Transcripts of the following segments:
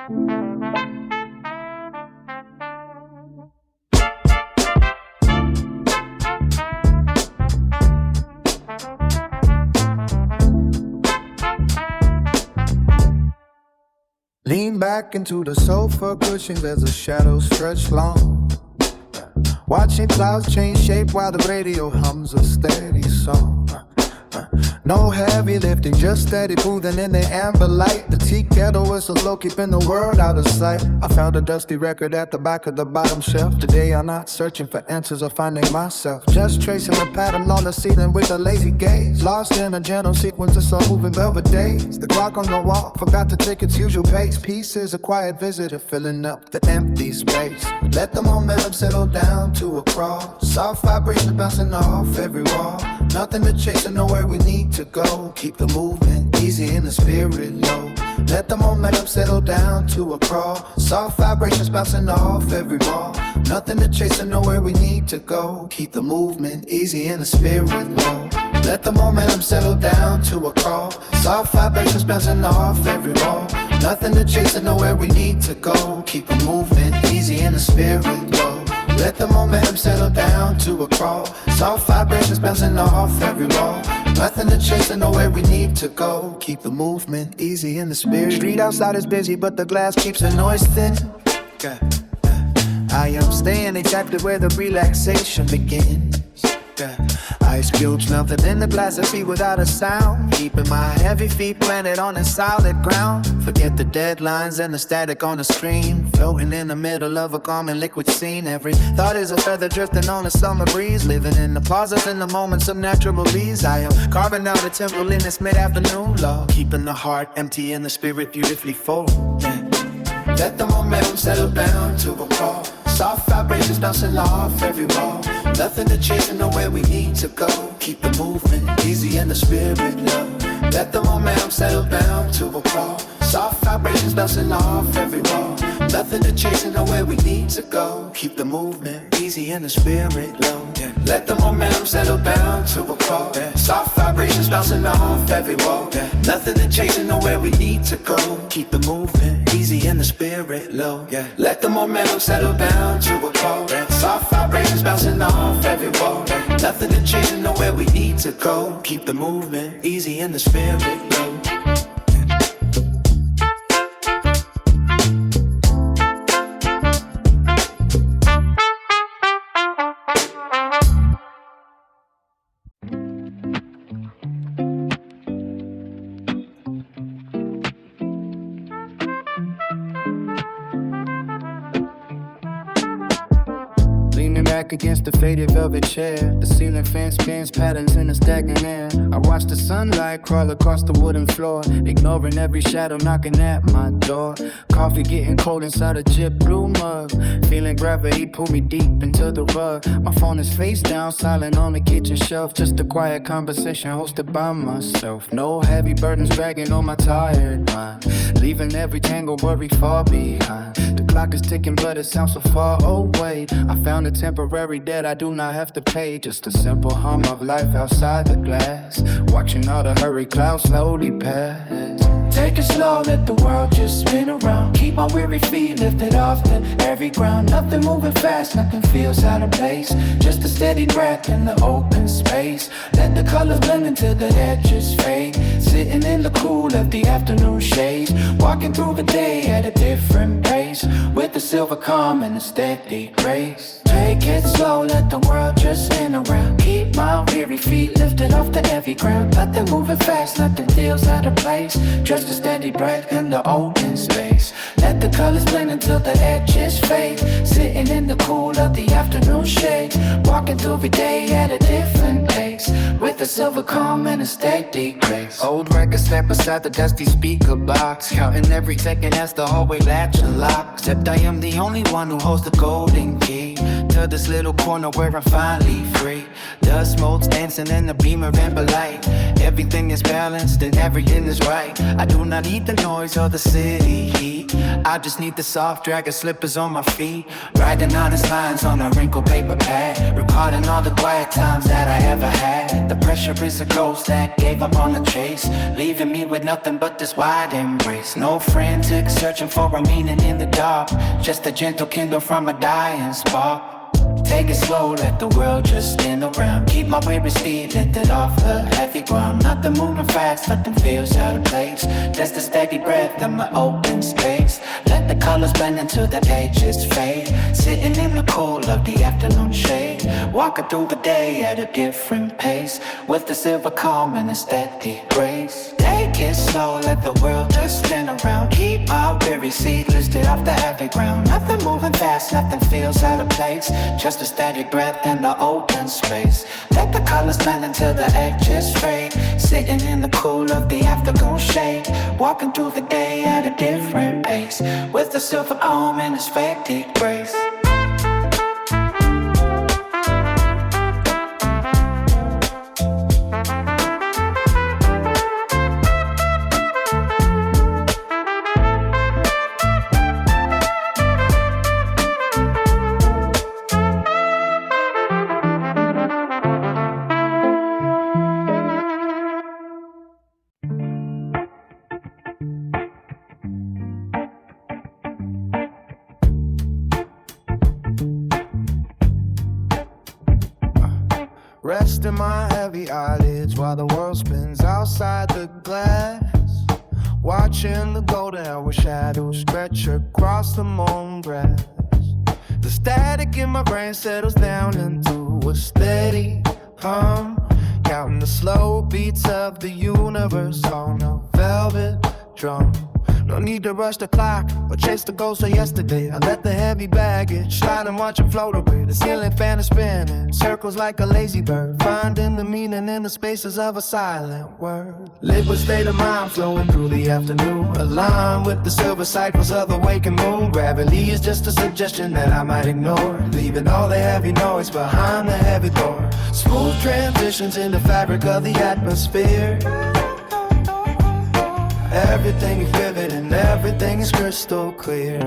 Lean back into the sofa cushions as the shadows stretch long. Watching clouds change shape while the radio hums a steady song. No heavy lifting, just steady moving in the amber light. The tea kettle whistles low, keeping the world out of sight. I found a dusty record at the back of the bottom shelf. Today I'm not searching for answers or finding myself, just tracing the pattern on the ceiling with a lazy gaze. Lost in a gentle sequence of some moving velvet days. The clock on the wall forgot to take its usual pace. Peace is a quiet visitor filling up the empty space. Let the momentum settle down to a crawl. Soft vibrations bouncing off every wall. Nothing to chase and nowhere we need to go. Keep the movement easy and the spirit low. Let the momentum settle down to a crawl. Soft vibrations bouncing off every wall. Nothing to chase and nowhere we need to go. Keep the movement easy and the spirit low. Let the momentum settle down to a crawl. Soft vibrations bouncing off every wall. Nothing to chase and nowhere we need to go. Keep the movement easy and the spirit low. Let the momentum settle down to a crawl. Soft vibrations bouncing off every wall. Nothing to chase and nowhere we need to go. Keep the movement easy in the spirit. Street outside is busy, but the glass keeps the noise thin. I am staying exactly where the relaxation begins. Ice cubes melted in the glass of tea without a sound. Keeping my heavy feet planted on a solid ground. Forget the deadlines and the static on the screen. Floating in the middle of a calm and liquid scene. Every thought is a feather drifting on a summer breeze. Living in the pauses and the moments of natural ease. I am carving out a temple in this mid-afternoon love. Keeping the heart empty and the spirit beautifully full. Let the momentum settle down to a crawl. Soft vibrations bouncing off every wall. Nothing to chase and nowhere we need to go. Keep the movement easy and the spirit low. Let the momentum settle down to a crawl. Soft vibrations bouncing off every wall. Nothing to chase and nowhere we need to go. Keep the movement easy and the spirit low. Let the momentum settle down to a crawl. Soft vibrations bouncing off every wall. Nothing to chase and nowhere we need to go. Keep the movement easy and the spirit low. Let the momentum settle down to a crawl. Soft vibrations bouncing off every wall. Nothing to chase and nowhere we need to go. Keep the movement easy and the spirit low. Back against the faded velvet chair. The ceiling fan spins patterns in the stagnant air. I watch the sunlight crawl across the wooden floor, ignoring every shadow knocking at my door. Coffee getting cold inside a jet blue mug. Feeling gravity pull me deep into the rug. My phone is face down, silent on the kitchen shelf. Just a quiet conversation hosted by myself. No heavy burdens dragging on my tired mind, leaving every tangled worry far behind. The clock is ticking but it sounds so far away. I found a temporary debt I do not have to pay. Just a simple hum of life outside the glass, watching all the hurried clouds slowly pass. Take it slow, let the world just spin around. Keep my weary feet lifted off the heavy ground. Nothing moving fast, nothing feels out of place. Just a steady breath in the open space. Let the colors blend until the edges fade. Sitting in the cool of the afternoon shade. Walking through the day at a different pace, with the silver calm and a steady grace. Take it slow, let the world just spin around. Keep my weary feet lifted off the heavy ground. Nothing moving fast, nothing feels out of place. Just a steady breath in the open space. Let the colors blend until the edges fade. Sitting in the cool of the afternoon shade. Walking through every day at a different pace, with a silver calm and a steady grace. Old records stacked beside the dusty speaker box, counting every second as the hallway latch unlocks. Except I am the only one who holds the golden key. to this little corner where I'm finally free. The smoke's dancing in the beamer amber light. Everything is balanced and everything is right. I do not need the noise or the city heat. I just need the soft dragon slippers on my feet. Writing honest lines on a wrinkled paper pad. Recording all the quiet times that I ever had. The pressure is a ghost that gave up on the chase, leaving me with nothing but this wide embrace. No frantic searching for a meaning in the dark, just a gentle kindle from a dying spark. Take it slow, let the world just spin around. Keep my weary speed lifted off the heavy ground. Nothing moving fast, nothing feels out of place. Just a steady breath in my open space. Let the colors blend into the pages fade. Sitting in the cool of the afternoon shade. Walking through the day at a different pace, with the silver calm and a steady grace. Take it slow, let the world just spin around. Keep my weary seat lifted off the heavy ground. Nothing moving fast, nothing feels out of place. Just a steady breath in the open space. Let the colors blend until the edges fade. Sitting in the cool of the afternoon shade. Walking through the day at a different pace, with the silver calm and its faded grace. Resting my heavy eyelids while the world spins outside the glass. Watching the golden hour shadows stretch across the mown grass. The static in my brain settles down into a steady hum, counting the slow beats of the universe on a velvet drum. No need to rush the clock or chase the ghost of yesterday. I let the heavy baggage slide and watch it float away. The ceiling fan is spinning, circles like a lazy bird, finding the meaning in the spaces of a silent word. Liquid state of mind flowing through the afternoon, aligned with the silver cycles of the waking moon. Gravity is just a suggestion that I might ignore, leaving all the heavy noise behind the heavy door. Smooth transitions in the fabric of the atmosphere. Everything is vivid and everything is crystal clear.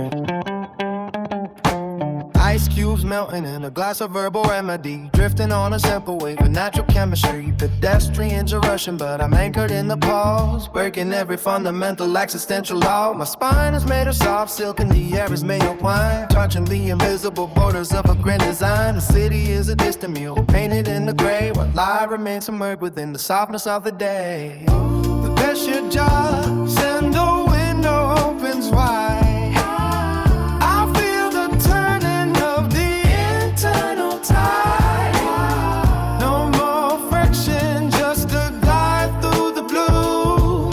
Ice cubes melting in a glass of herbal remedy, drifting on a simple wave of natural chemistry. Pedestrians are rushing, but I'm anchored in the pause, breaking every fundamental existential law. My spine is made of soft silk and the air is made of wine, touching the invisible borders of a grand design. The city is a distant mule, painted in the gray, while I remain submerged within the softness of the day. Press your jaws and the window opens wide. I feel the turning of the internal tide. No more friction, just a glide through the blue.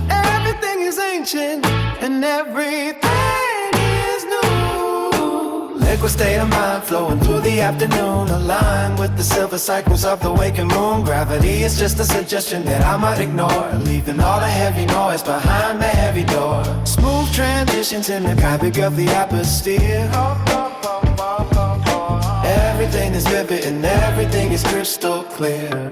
Everything is ancient and everything is new. Liquid state of mind flowing through the afternoon, aligned with the silver cycles of the waking moon. Gravity is just a suggestion that I might ignore, leaving all the heavy noise behind the heavy door. Smooth transitions in the fabric of the atmosphere. Everything is vivid and everything is crystal clear.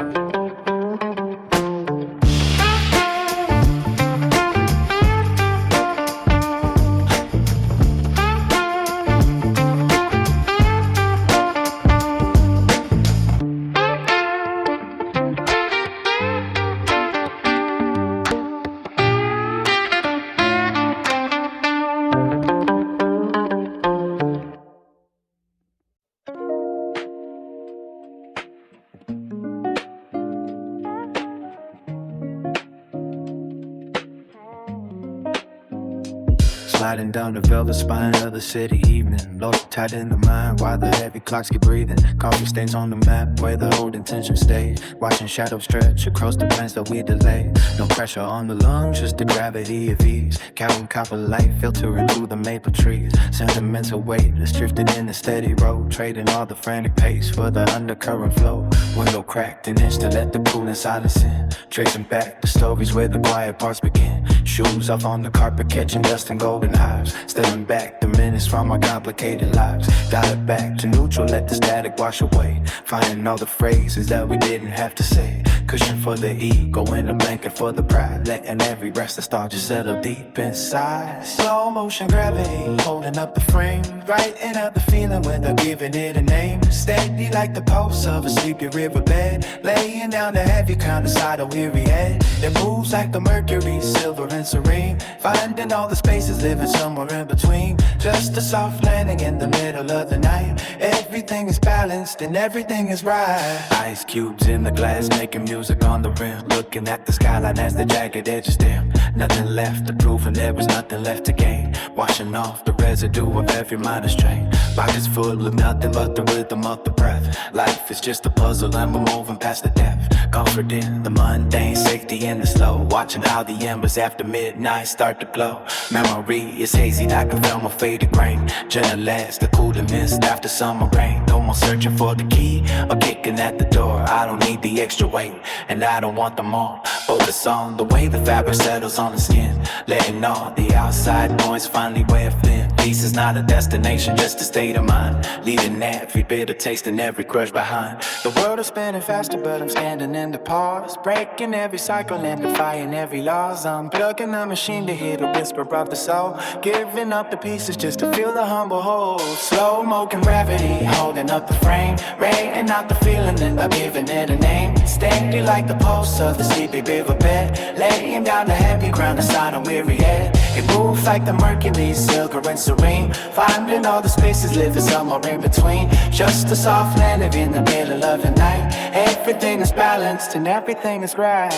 Sliding down the velvet spine of the city evening, lost tight in the mind while the heavy clocks keep breathing. Coffee stains on the map where the old intention stayed, watching shadows stretch across the plans that we delayed. No pressure on the lungs, just the gravity of ease. Counting copper light filtering through the maple trees. Sentimental weight that's drifted in a steady road, trading all the frantic pace for the undercurrent flow. Window cracked an inch to let the cool silence in, tracing back the stories where the quiet parts begin. Shoes off on the carpet, catching dust and golden broken hives, stealing back the minutes from our complicated lives. Dial it back to neutral, let the static wash away. Finding all the phrases that we didn't have to say. Cushion for the ego and a blanket for the pride. Letting every restless thought just settle deep inside. Slow motion gravity, holding up the frame. Writing out the feeling without giving it a name. Steady like the pulse of a sleepy riverbed. Laying down the heavy crown inside a weary head. It moves like the mercury, silver and serene. Finding all the spaces, living somewhere in between. Just a soft landing in the middle of the night. Everything is balanced and everything is right. Ice cubes in the glass, making music on the rim. Looking at the skyline as the jagged edges dim. Nothing left to prove and there was nothing left to gain. Washing off the residue of every minor strain. Pockets full of nothing but the rhythm of the breath. Life is just a puzzle and we're moving past the depth. Comfort in the mundane, safety in the slow. Watching how the embers after midnight start to glow. Memory is hazy like a film of faded grain. Gentle as the cooler mist after summer rain. No more searching for the key or kicking at the door. I don't need the extra weight and I don't want them more. Focus on the way the fabric settles on the skin. Letting all the outside noise finally wear thin. Peace is not a destination, just a state of mind. Leaving every bitter taste and every crush behind. The world is spinning faster but I'm standing in the pause. Breaking every cycle and defying every laws. I'm plugging the machine to hear the whisper of the soul. Giving up the pieces just to feel the humble hold. Slow-mo gravity, holding up the frame. Rating out the feeling and I'm giving it a name. Steady like the pulse of the sleepy riverbed. Laying down the heavy ground inside a weary head. It moves like the mercury, silver and serene. Finding all the spaces, living somewhere in between. Just a soft landing in the middle of the night. Everything is balanced and everything is right.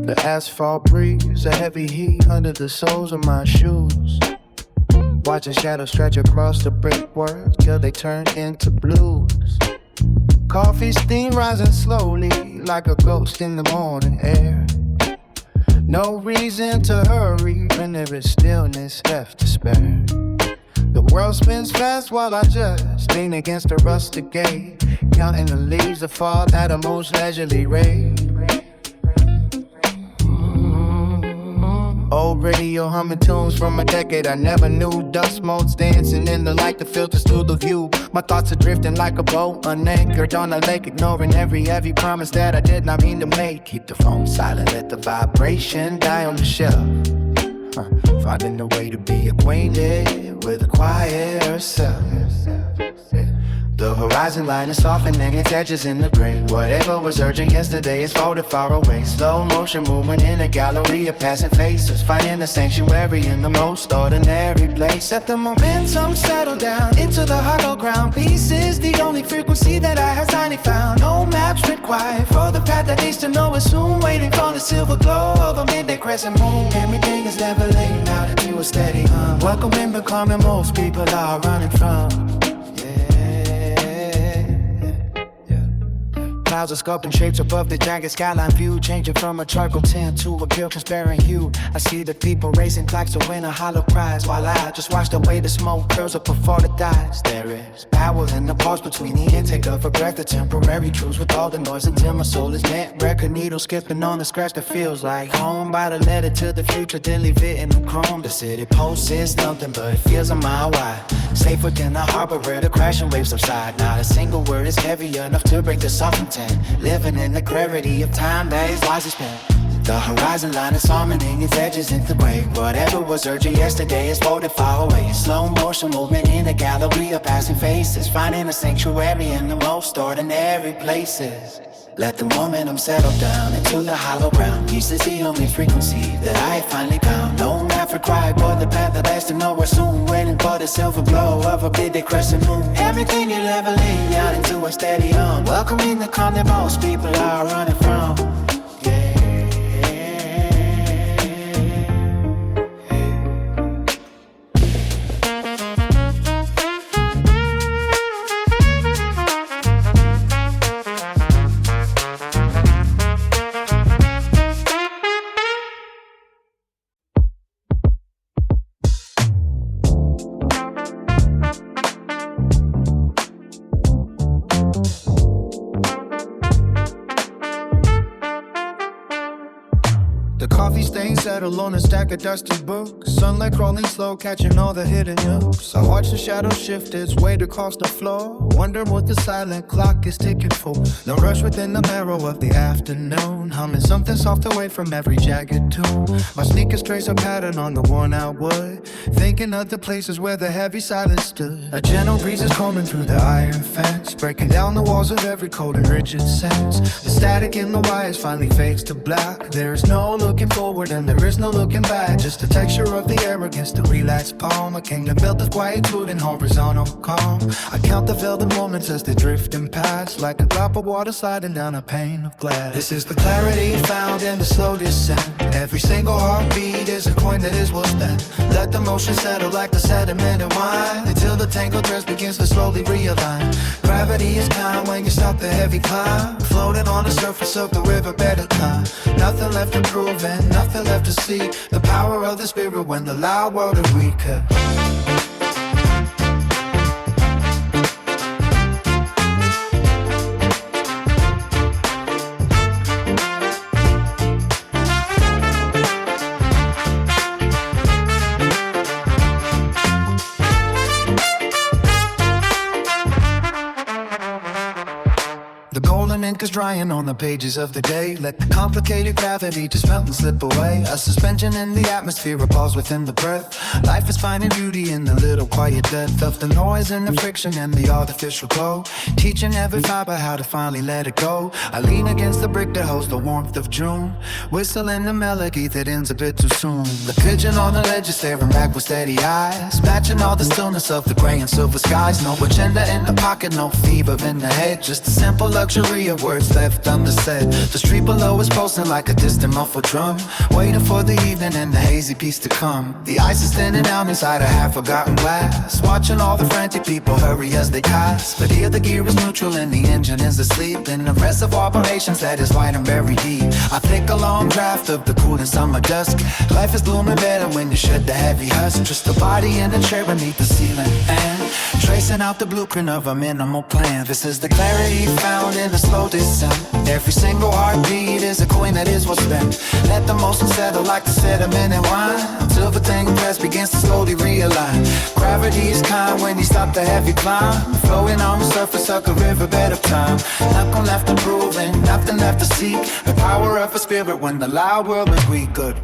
The asphalt breeze, a heavy heat under the soles of my shoes. Watching shadows stretch across the brickwork till they turn into blues. Coffee steam rising slowly like a ghost in the morning air. No reason to hurry when there is stillness left to spare. The world spins fast while I just lean against a rustic gate, counting the leaves that fall at a most leisurely rate. Old radio humming tunes from a decade I never knew. Dust motes dancing in the light that filters through the view. My thoughts are drifting like a boat unanchored on a lake, ignoring every promise that I did not mean to make. Keep the phone silent, let the vibration die on the shelf. Finding a way to be acquainted with a quieter self. The horizon line is softening its edges in the gray. Whatever was urgent yesterday is folded far away. Slow motion movement in a gallery of passing faces. Finding a sanctuary in the most ordinary place. Let the momentum settle down into the hollow ground. Peace is the only frequency that I have finally found. No maps required for the path that leads to nowhere soon. Waiting for the silver glow of a midday crescent moon. Everything is never late, now that you are steady hum. Welcoming, becoming most people are running from. Clouds are sculpting shapes above the jagged skyline view. Changing from a charcoal tint to a pure transparent hue. I see the people raising clocks to win a hollow prize, while I just watch the way the smoke curls up before it dies. There is power in the pause between the intake of a breath. The temporary truce with all the noise until my soul is met. Record needle skipping on the scratch that feels like home. By the letter to the future, then leave it in the chrome. The city pulse is something, but it feels a mile wide. Safe within the harbor where the crashing waves subside. Not a single word is heavy enough to break the soft intent. Living in the clarity of time that is wisely spent. The horizon line is summoning its edges into gray. Whatever was urgent yesterday is folded far away. Slow motion movement in a gallery of passing faces. Finding a sanctuary in the most ordinary places. Let the momentum settle down into the hollow ground. Peace is the only frequency that I finally found. No map required for the path that leads to nowhere soon. Waiting for the silver glow of a midday crescent moon. Everything you'll ever lay out into a steady hum. Welcoming the calm that most people are running from. settle on a stack of dusty books. Sunlight crawling slow, catching all the hidden nooks. I watch the shadow shift its weight across the floor, wonder what the silent clock is ticking for. The rush within the marrow of the afternoon, humming something soft away from every jagged tune. My sneakers trace a pattern on the worn out wood, thinking of the places where the heavy silence stood. A gentle breeze is combing through the iron fence, breaking down the walls of every cold and rigid sense. The static in the wires finally fades to black. There is no looking forward and there is no looking back, just the texture of the air against the relaxed palm. A kingdom built of quietude and horizontal calm. I count the velvet moments as they drifting past, like a drop of water sliding down a pane of glass. This is the clarity found in the slow descent. Every single heartbeat is a coin that is well spent. Let the motion settle like the sediment and wine, until the tangled threads begins to slowly realign. Gravity is kind when you stop the heavy climb, floating on the surface of the riverbed of time. Nothing left to prove and nothing left to see. The power of the spirit when the loud world is weak. Ink is drying on the pages of the day. Let the complicated gravity just melt and slip away. A suspension in the atmosphere, a pause within the breath. Life is finding beauty in the little quiet depth of the noise and the friction and the artificial glow, teaching every fiber how to finally let it go. I lean against the brick that holds the warmth of June, whistling the melody that ends a bit too soon. The pigeon on the ledge is staring back with steady eyes, matching all the stillness of the gray and silver skies. No agenda in the pocket, no fever in the head, just a simple luxury of words left unsaid. The street below is pulsing like a distant muffled drum, waiting for the evening and the hazy peace to come. The ice is thinning out inside a half-forgotten glass, watching all the frantic people hurry as they pass. But here the gear is neutral and the engine is asleep in the reservoir operations that is wide and very deep. I take a long draft of the cooling summer dusk. Life is blooming better when you shed the heavy husk. Just a body in a chair beneath the ceiling and tracing out the blueprint of a minimal plan. This is the clarity found in the slow descent. Every single heartbeat is a coin that is well spent. Let the motion settle like the sediment and wine, until the tangled press begins to slowly realign. Gravity is kind when you stop the heavy climb, flowing on the surface of the riverbed of time. Nothing left to prove and nothing left to seek. The power of a spirit when the loud world is weak. Good.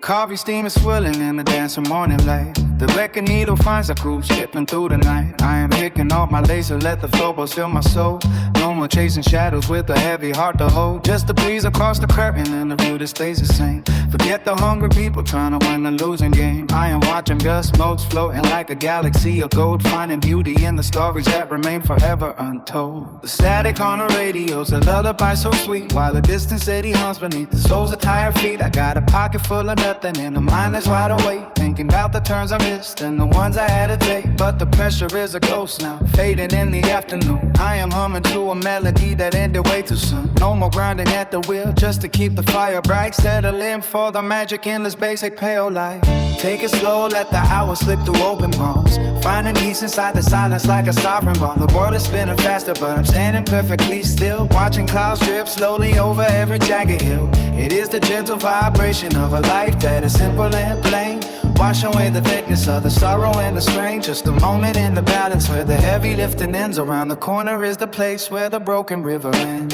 Coffee steam is swirling in the dancing morning light. The record needle finds a groove skipping through the night. I am picking off my laser, let the floorboards fill my soul. No more chasing shadows with a heavy heart to hold. Just a breeze across the curtain and the view that stays the same. Forget the hungry people trying to win the losing game. I am watching gust motes floating like a galaxy of gold, finding beauty in the stories that remain forever untold. The static on the radio's a lullaby so sweet, while the distant city hums beneath the soles of tired feet. I got a pocket full of nothing and a mind that's wide awake, thinking about the turns I missed and the ones I had to take. But the pressure is a ghost now, fading in the afternoon. I am humming to a melody that ended way too soon. No more grinding at the wheel just to keep the fire bright. Settling for the magic in this basic pale light. Take it slow, let the hours slip through open palms, finding peace inside the silence like a sovereign bomb. The world is spinning faster, but I'm standing perfectly still, watching clouds drip slowly over every jagged hill. It is the gentle vibration of a life that is simple and plain, wash away the thickness of the sorrow and the strain. Just a moment in the balance where the heavy lifting ends. Around the corner is the place where the broken river ends.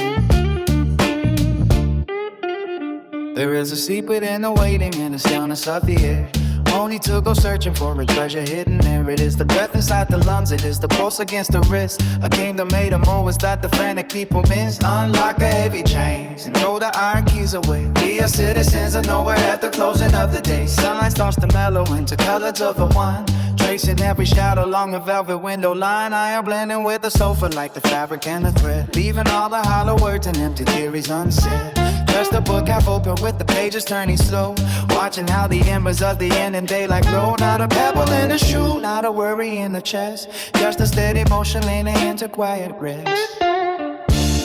There is a secret in the waiting and the stillness of the air. Only to go searching for a treasure hidden there. It is the breath inside the lungs, it is the pulse against the wrist. A game that made them always that the frantic people miss. Unlock the heavy chains and throw the iron keys away. We are citizens of nowhere at the closing of the day. Sunlight starts to mellow into colors of the one. Tracing every shadow along the velvet window line. I am blending with the sofa like the fabric and the thread. Leaving all the hollow words and empty theories unsaid. Just a book half open with the pages turning slow. Watching how the embers of the end and daylight glow. Not a pebble in the shoe, not a worry in the chest. Just a steady motion leaning into quiet rest.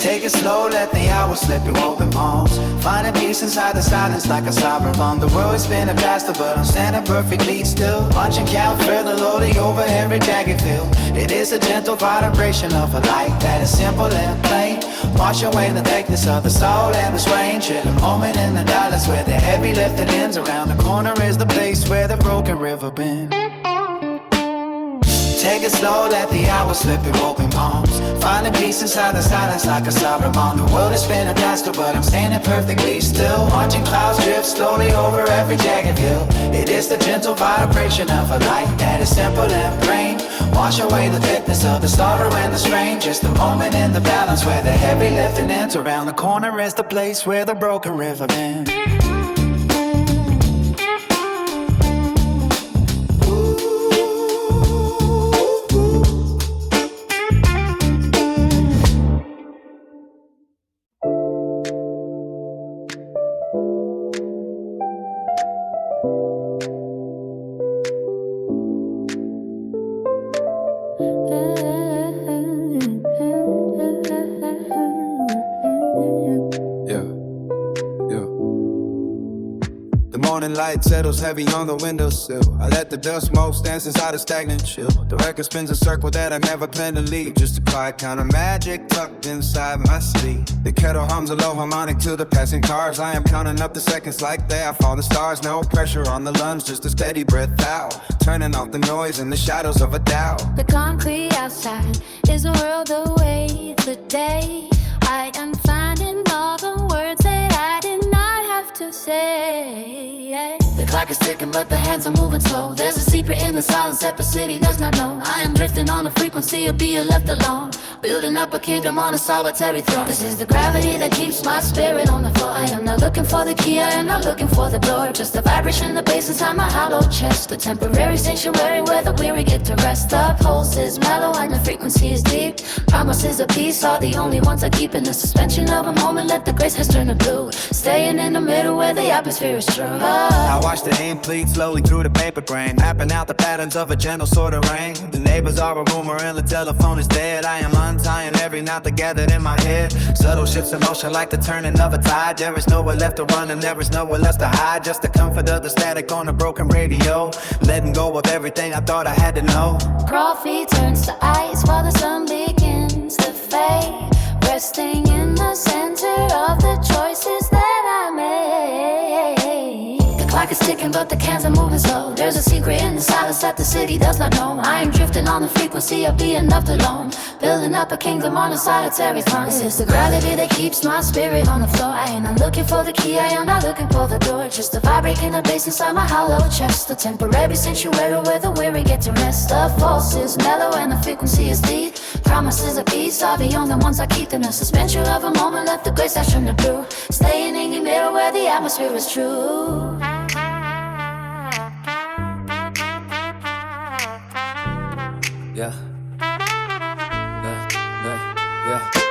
Take it slow, let the hours slip through open palms. Finding peace inside the silence like a sovereign bomb. The world is spinning faster, but I'm standing perfectly still. Watching count further slowly over every jagged field. It is a gentle vibration of a light that is simple and plain. Wash away the thickness of the soul and the strain. Share the moment in the dollars where the heavy lifting ends. Around the corner is the place where the broken river bends. Take it slow, let the hours slip through open palms. Finding peace inside the silence like a sovereign bomb. The world is spinning faster, but I'm standing perfectly still. Watching clouds drift slowly over every jagged hill. It is the gentle vibration of a light that is simple and plain. Wash away the thickness of the sorrow and the strain. Just a moment in the balance where the heavy lifting ends. Around the corner is the place where the broken river bends. Light settles heavy on the windowsill. I let the dust motes dance inside a stagnant chill. The record spins a circle that I never planned to leave. Just a quiet kind of magic tucked inside my sleep. The kettle hums a low harmonic to the passing cars. I am counting up the seconds like they are falling stars. No pressure on the lungs, just a steady breath out. Turning off the noise and the shadows of a doubt. The concrete outside is a world away today. I am finding all the words that I did not have to say. The clock is ticking, but the hands are moving slow. There's a secret in the silence that the city does not know. I am drifting on the frequency of being left alone, building up a kingdom on a solitary throne. This is the gravity that keeps my spirit on the floor. I am not looking for the key, I am not looking for the door. Just the vibration, the bass inside my hollow chest. The temporary sanctuary where the weary get to rest. The pulse is mellow and the frequency is deep. Promises of peace are the only ones I keep. In the suspension of a moment, let the gray skies turn to blue. Staying in the middle where the atmosphere is true. I watch the ink bleed slowly through the paper brain, mapping out the patterns of a gentle sort of rain. The neighbors are a rumor and the telephone is dead. I am untying every knot that gathered in my head. Subtle shifts in motion like the turning of a tide. There is nowhere left to run and there is nowhere left to hide. Just the comfort of the static on a broken radio. Letting go of everything I thought I had to know. Coffee turns to ice while the sun begins to fade. Resting in the center of the choices that I made. The clock is ticking, but the cans are moving slow. There's a secret in the silence that the city does not know. I am drifting on the frequency of being left alone, building up a kingdom on a solitary throne. This is the gravity that keeps my spirit on the floor. I am not looking for the key, I am not looking for the door. Just the vibrating of bass inside my hollow chest. The temporary sanctuary where the weary get to rest. The pulse is mellow and the frequency is deep. Promises of peace are the only ones I keep. In the suspension of a moment, let the gray skies turn to blue. Staying in the middle where the atmosphere is true. Yeah.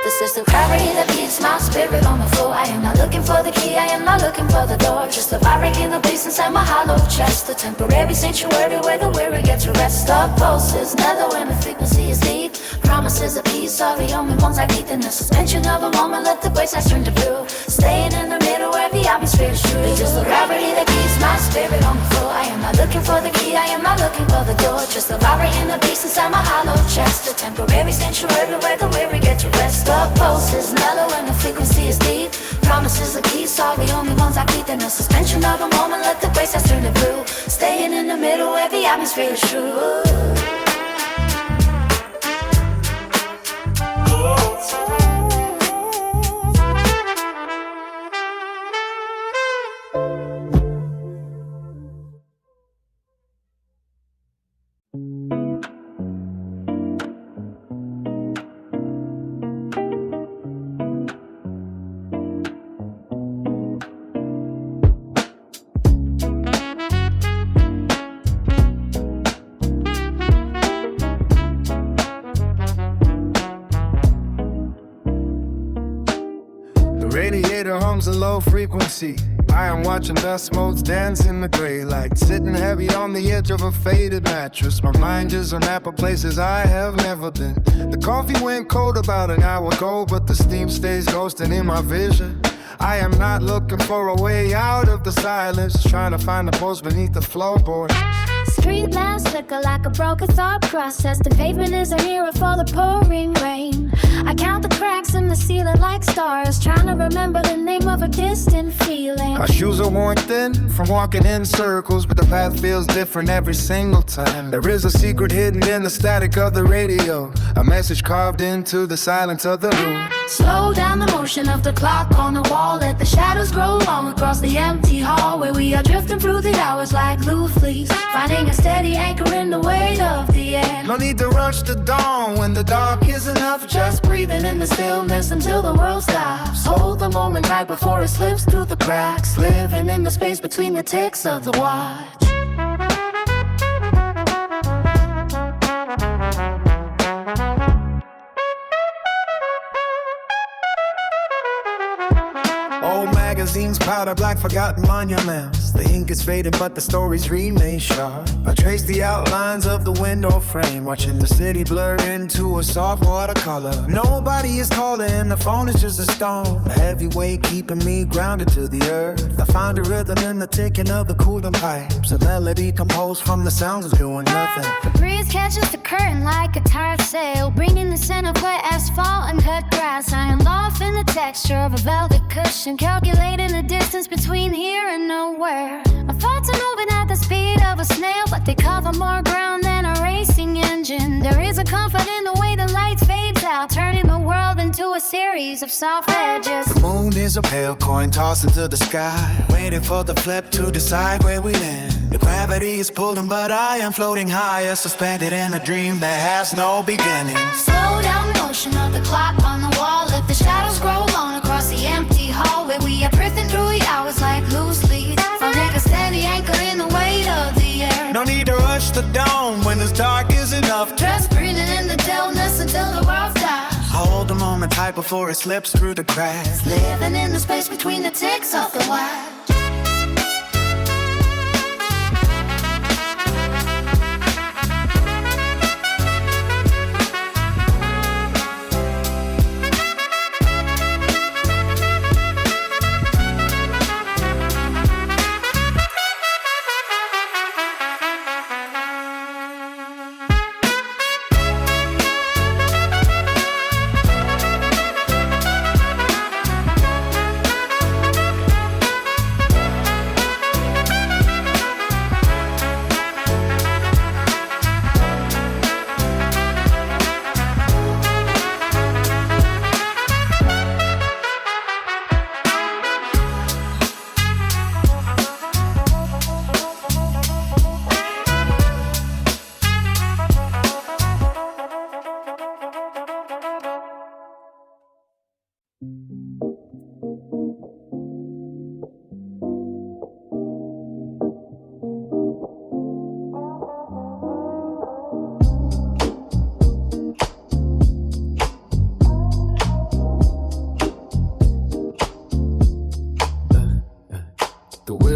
This is the gravity that keeps my spirit on the floor. I am not looking for the key, I am not looking for the door. Just the vibrating the bass inside my hollow chest. The temporary sanctuary where the weary get to rest. The pulse is mellow and the frequency is deep. Promises of peace are the only ones I keep. In the suspension of a moment, let the gray skies turn to blue. Staying in the middle where the atmosphere is true. It's just the gravity that keeps my spirit on the floor. I am not looking for the key, I am not looking for the door. Just the vibrating the bass inside my hollow chest. The temporary sanctuary where the weary get to rest. The pulse is mellow and the frequency is deep. Promises of peace are the only ones I keep. In the suspension of a moment, let the gray skies turn to blue. Staying in the middle where the atmosphere is true. Radiator hums a low frequency. I am watching dust motes dance in the gray light, sitting heavy on the edge of a faded mattress. My mind is a map of places I have never been. The coffee went cold about an hour ago, but the steam stays ghosting in my vision. I am not looking for a way out of the silence, trying to find a pulse beneath the floorboard. Street lamps flicker like a broken thought process. The pavement is a mirror for the pouring rain. I count the cracks in the ceiling like stars, trying to remember the name of a distant feeling. My shoes are worn thin from walking in circles, but the path feels different every single time. There is a secret hidden in the static of the radio, a message carved into the silence of the room. Slow down the motion of the clock on the wall, let the shadows grow long across the empty hall, where we are drifting through the hours like loose leaves, finding a steady anchor in the weight of the air. No need to rush the dawn when the dark is enough, Just breathing in the stillness until the world stops. Hold the moment right before it slips through the cracks, living in the space between the ticks of the watch. Old magazines, powder black, forgotten monuments. The ink is faded, but the stories remain sharp. I trace the outlines of the window frame, watching the city blur into a soft watercolor. Nobody is calling, the phone is just a stone, a heavy weight keeping me grounded to the earth. I found a rhythm in the ticking of the cooling pipes, a melody composed from the sounds of doing nothing. The breeze catches the curtain like a tired sail, bringing the scent of wet asphalt and cut grass. I am lost in the texture of a velvet cushion, calculating the distance between here and nowhere. My thoughts are moving at the speed of a snail, but they cover more ground than a racing engine. There is a comfort in the way the light fades out, turning the world into a series of soft edges. The moon is a pale coin tossed into the sky, waiting for the flip to decide where we land. The gravity is pulling, but I am floating higher, suspended in a dream that has no beginning. Slow down the motion of the clock on the wall, let the shadows grow long across the empty hall, where we are drifting through the hours like loose leaves, finding a steady anchor in the weight of the air. No need to rush the dawn when this dark is enough, Just breathing in the stillness until the world stops. hold the moment tight before it slips through the cracks. Living in the space between the ticks of the watch.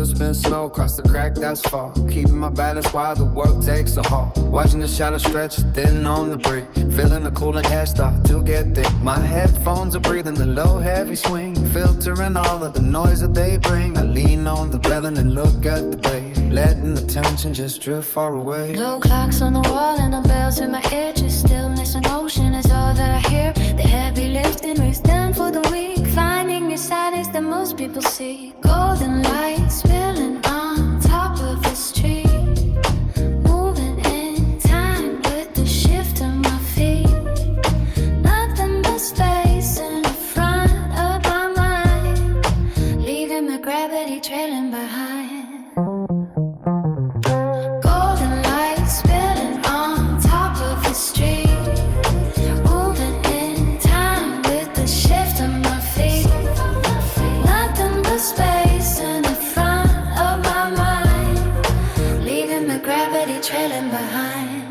Spin slow across the cracked asphalt, keeping my balance while the work takes a halt. Watching the shadow stretch thin on the break, feeling the cooling air start to get thick. My headphones are breathing the low heavy swing, filtering all of the noise that they bring. I lean on the railing and look at the blade, letting the tension just drift far away. Low clocks on the wall and the bells in my ear, just stillness and ocean is all that I hear. The heavy lifting race done for the week, finding new silence that most people see. Golden lights spilling on top of the street, moving in time with the shift of my feet. Nothing but space in the front of my mind, leaving my gravity trailing behind. Golden lights spilling on trailing behind.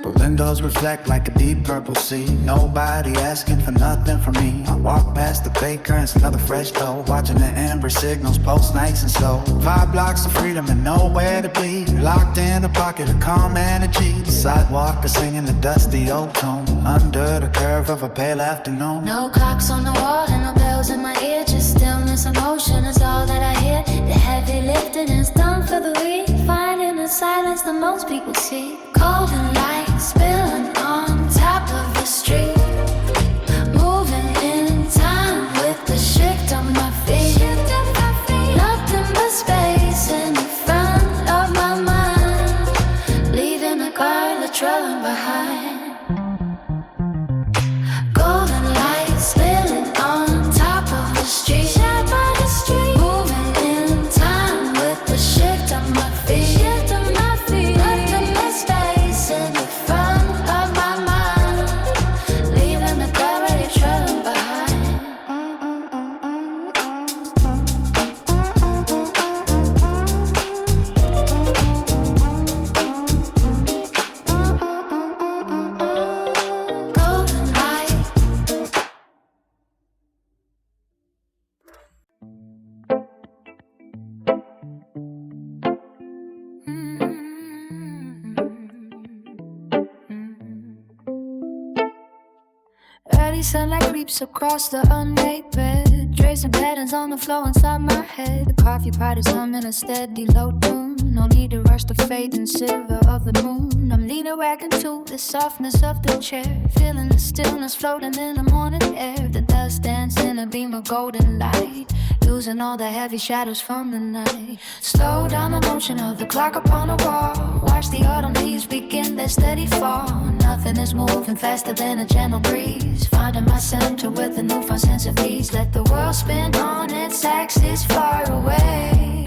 But windows reflect like a deep purple sea. Nobody asking for nothing from me. I walk past the baker and smell the fresh dough, watching the amber signals post nice and slow. 5 blocks of freedom and nowhere to be. Locked in a pocket of calm energy. The sidewalk is singing the dusty old tone under the curve of a pale afternoon. No clocks on the wall and no bells in my ear. Just stillness and motion is all that I hear. The heavy lifting is done for the week. Finding the silence that most people see. Golden light spilling on top of the street. Moving in time with the shift on my feet. Nothing but space in the front of my mind. Leaving a car trailing behind. Golden light spilling on top of the street. Moving in time with the shift on my feet. Nothing but space in the front of my mind. Leaving the gravity trailing behind. Golden light. Early sunlight creeps across the unmade bed, tracing patterns on the floor inside my head. The coffee pot is humming a steady low tune. No need to rush the fade and silver of the moon. I'm leaning back into the softness of the chair, feeling the stillness floating in the morning air. The dust dancing in a beam of golden light, losing all the heavy shadows from the night. Slow down the motion of the clock upon the wall. Watch the autumn leaves begin their steady fall. Nothing is moving faster than a gentle breeze. Finding my center with a newfound sense of ease. Let the world spin on its axis far away.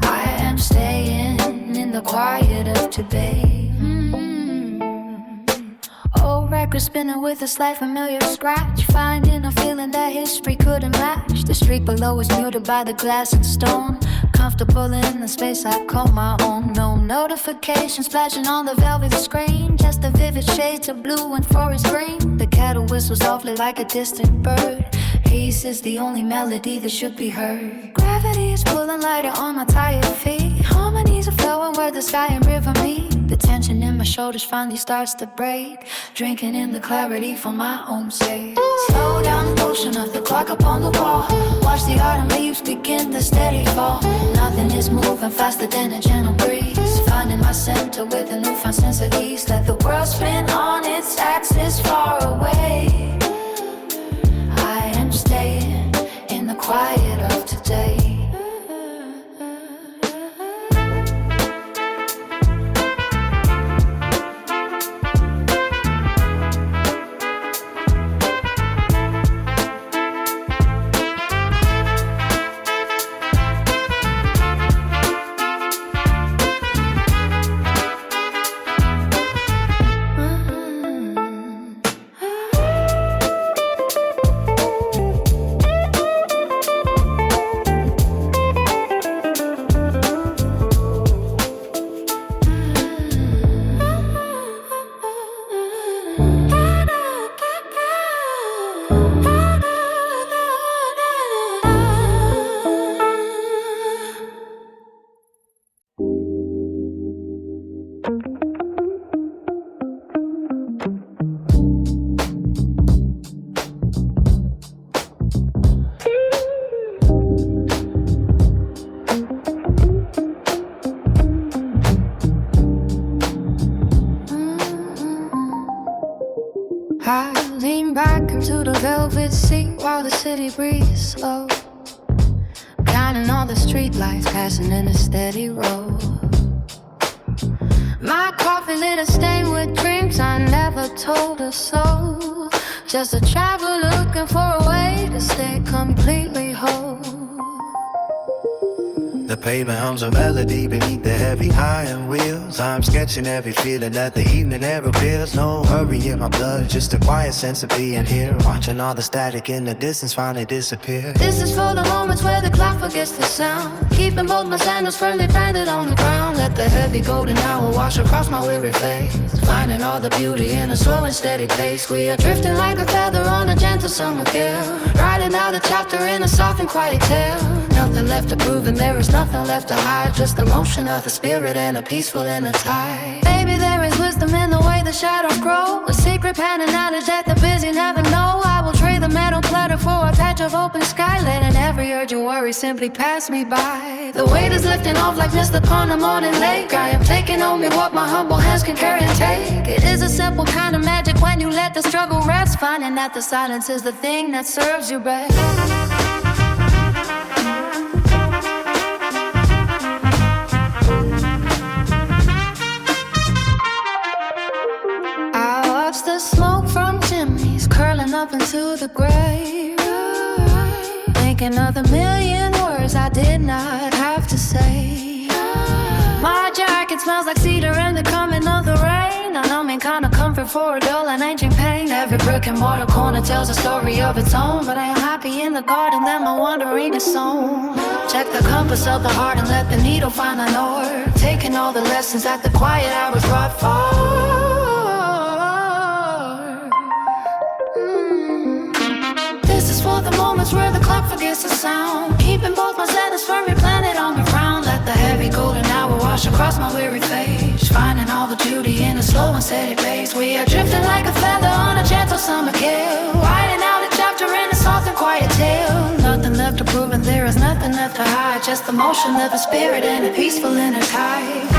I am staying in the quiet of today. Old record spinning with a slight familiar scratch, finding a feeling that history couldn't match. The street below is muted by the glass and stone, comfortable in the space I call my own. No notifications flashing on the velvet screen, just the vivid shades of blue and forest green. The cattle whistles softly like a distant bird. Peace is the only melody that should be heard. Gravity is pulling lighter on my tired feet. Harmonies are flowing where the sky and river meet. The tension in my shoulders finally starts to break, drinking in the clarity for my own sake. Slow down the motion of the clock upon the wall. Watch the autumn leaves begin the steady fall. Nothing is moving faster than a gentle breeze. Finding my center with a newfound sense of ease. Let the world spin on its axis far away. I am staying in the quiet of today. I lean back into the velvet seat while the city breathes slow, counting all the street lights passing in a steady row. My coffee lit a stain with dreams I never told a soul. Just a traveler looking for a way to stay completely whole. The pavement hums a melody beneath the heavy iron wheels. I'm sketching every feeling that the evening air reveals. No hurry in my blood, just a quiet sense of being here. Watching all the static in the distance finally disappear. This is for the moments where the clock forgets the sound. Keeping both my sandals firmly planted on the ground. Let the heavy golden hour wash across my weary face. Finding all the beauty in a slow and steady pace. We are drifting like a feather on a gentle summer gale. Writing out a chapter in a soft and quiet tale. Nothing left to prove and there is nothing left to hide. Just the motion of the spirit and a peaceful inner tide. Baby, there is wisdom in the way the shadows grow. A secret pattern knowledge that the busy never know. I will trade the metal clutter for a patch of open sky. Letting every urgent worry simply pass me by. The weight is lifting off like mist upon a morning lake. I am taking on me what my humble hands can carry and take. It is a simple kind of magic when you let the struggle rest. Finding that the silence is the thing that serves you best. I watch the smoke from chimneys curling up into the grave. Thinking of the million words I did not have to say. My jacket smells like cedar and the coming of the rain. A numbing kind of comfort for a dull and ancient pain. Every brick and mortar corner tells a story of its own. But I am happy in the garden that my wandering is sown. Check the compass of the heart and let the needle find the north. Taking all the lessons that the quiet hours brought forth. This is for the moments where the clock forgets the sound. Keeping both my sandals firmly planted on the ground. Let the heavy golden hour wash across my weary face. Finding all the beauty in a slow and steady pace. We are drifting like a feather on a gentle summer gale. Writing out a chapter in a soft and quiet tale. Nothing left to prove and there is nothing left to hide. Just the motion of a spirit and a peaceful inner tide.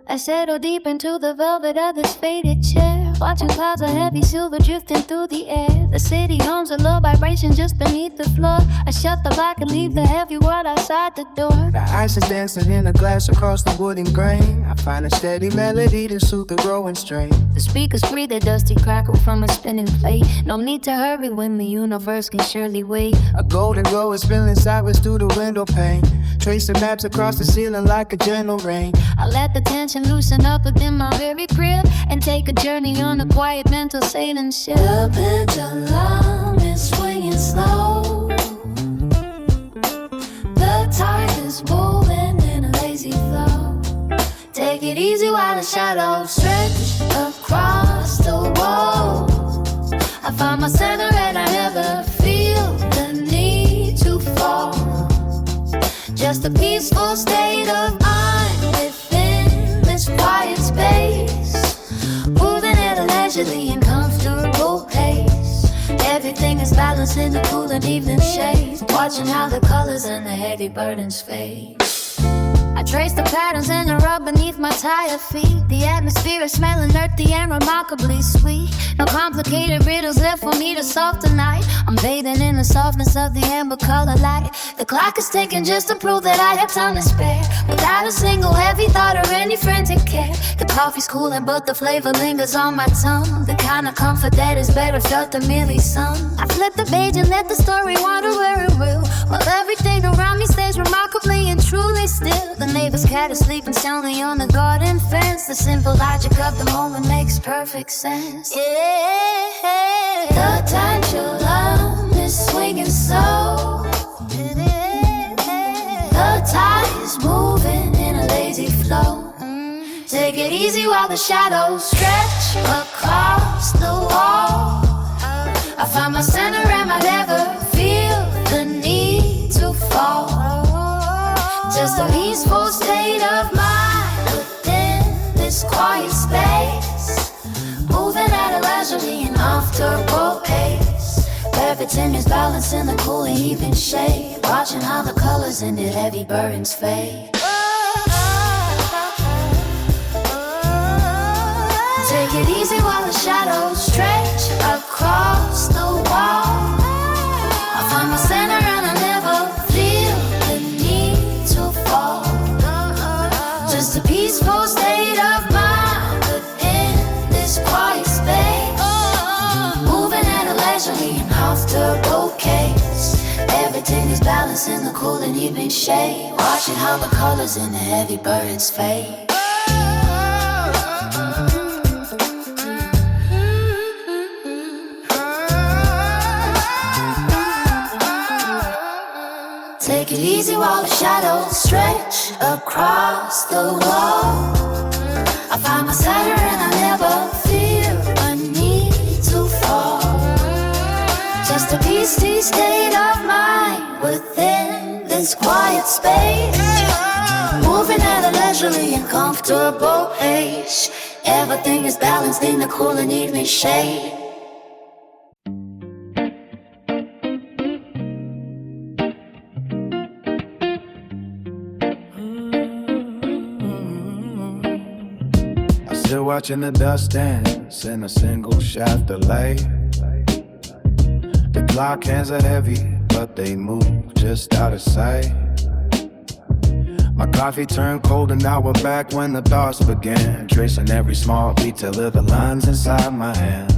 I settle deep into the velvet of this faded chair, watching clouds of heavy silver drifting through the air. The city hums a low vibration just beneath the floor. I shut the lock and leave the heavy world outside the door. The ice is dancing in a glass across the wooden grain. I find a steady melody to soothe the growing strain. The speakers breathe a dusty crackle from a spinning plate. No need to hurry when the universe can surely wait. A golden glow is spilling sideways through the window pane, tracing maps across the ceiling like a gentle rain. I let the tension loosen up within my very crib and take a journey on a quiet mental sailing ship. The pendulum is swinging slow. The tide is moving in a lazy flow. Take it easy while the shadows stretch across the walls. I find my center and I never feel the need to fall. Just a peaceful state of mind within this quiet space, moving at a leisurely and comfortable pace. Everything is balanced in the cool and evening shades, watching how the colors and the heavy burdens fade. I trace the patterns in the rug beneath my tired feet. The atmosphere is smelling earthy and remarkably sweet. No complicated riddles left for me to solve tonight. I'm bathing in the softness of the amber color light. The clock is ticking just to prove that I have time to spare, without a single heavy thought or any frantic care. The coffee's cooling but the flavor lingers on my tongue, the kind of comfort that is better felt than merely sung. I flip the page and let the story wander where it will, while everything around me stays remarkably and truly still. The neighbor's cat is sleeping soundly on the garden fence. The simple logic of the moment makes perfect sense. Yeah, the pendulum is swinging so. The tide is moving in a lazy flow. Take it easy while the shadows stretch across the wall. I find my center and I never feel the need to fall. Just a peaceful state of mind within this quiet space, moving at a leisurely and comfortable pace. Everything is balanced in the cool and even shade, watching how the colors in the heavy burdens fade. Take it easy while the shadows stretch across the wall. I find my center and I never feel the need to fall. Just a peaceful state of mind within this quiet space, moving at a leisurely and comfortable pace. Everything is balanced in the cool and even shade, watching how the colors in the heavy burdens fade. Take it easy while the shadows stretch across the wall. I find my center and I never feel a need to fall. Just a peaceful state of mind within this quiet space, moving at a leisurely and comfortable pace. Everything is balanced in the cool and even shade. Still watching the dust dance in a single shaft of light. The clock hands are heavy, but they move just out of sight. My coffee turned cold an hour back when the thoughts began, tracing every small detail of the lines inside my hand.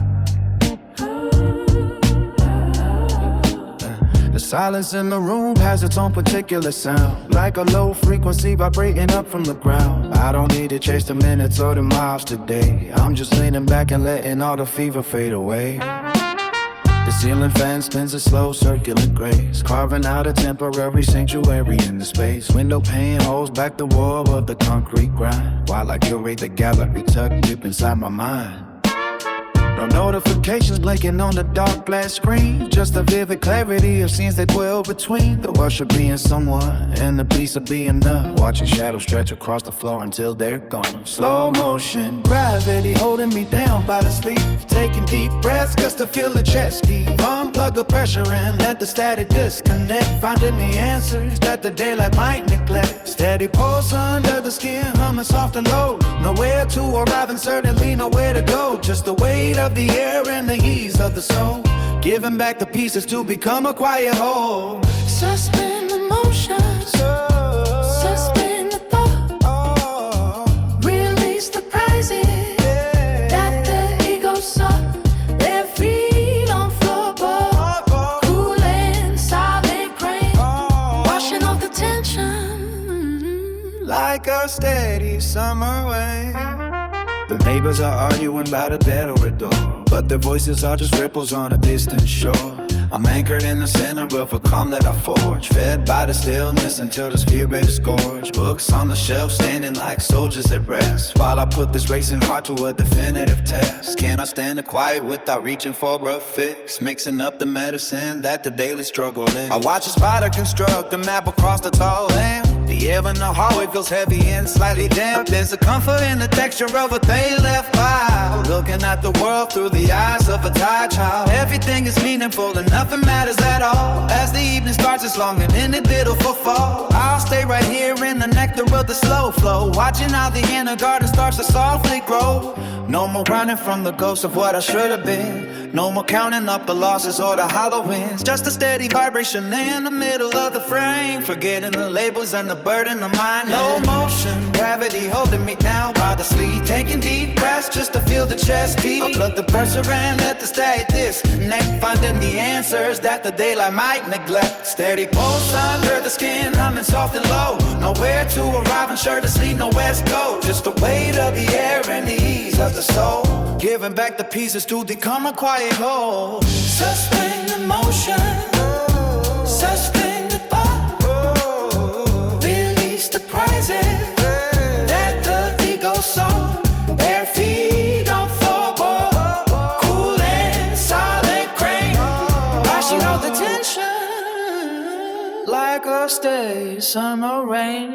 The silence in the room has its own particular sound, like a low frequency vibrating up from the ground. I don't need to chase the minutes or the miles today. I'm just leaning back and letting all the fever fade away. The ceiling fan spins a slow circular grace, carving out a temporary sanctuary in the space. Window pane holds back the wall of the concrete grind, while I curate the gallery tucked deep inside my mind. No notifications blinking on the dark glass screen, just a vivid clarity of scenes that dwell between the rush of being someone and the peace of being none. Watching shadows stretch across the floor until they're gone. Slow motion, gravity holding me down by the sleeve, taking deep breaths just to feel the chest heave. Unplug the pressure and let the static disconnect, finding the answers that the daylight might neglect. Steady pulse under the skin, humming soft and low. Nowhere to arrive and certainly nowhere to go. Just the weight of the air and the ease of the soul, giving back the pieces to become a quiet whole. Suspend emotion, suspend the thought, release the prizes that the ego sought. Their feet on floorboard, cooling silent grain, washing off the tension like a steady summer rain. The neighbors are arguing about a bed or a door, but their voices are just ripples on a distant shore. I'm anchored in the center of a calm that I forge, fed by the stillness until this fear is scourged. Books on the shelf standing like soldiers at rest, while I put this racing heart to a definitive test. Can I stand the quiet without reaching for a fix, mixing up the medicine that the daily struggle is? I watch a spider construct a map across the tall land. The air in the hallway feels heavy and slightly damp. There's a comfort in the texture of what they left by, looking at the world through the eyes of a tired child. Everything is meaningful and nothing matters at all. As the evening starts, it's long and inevitable for fall. I'll stay right here in the nectar of the slow flow, watching how the inner garden starts to softly grow. No more running from the ghosts of what I should have been. No more counting up the losses or the hollow wins. Just a steady vibration in the middle of the frame, forgetting the labels and the burden of mine. No motion, gravity holding me down by the sleeve, taking deep breaths just to feel the chest beat. Unplug the pressure and let the static disconnect, finding the answers that the daylight might neglect. Steady pulse under the skin, humming soft and low. Nowhere to arrive and sure to sleep, nowhere to go. Just the weight of the air and the ease of the soul, giving back the pieces to become a quiet whole. Suspend emotion, suspend the thought, release the prizes that the ego sought. day, summer rain.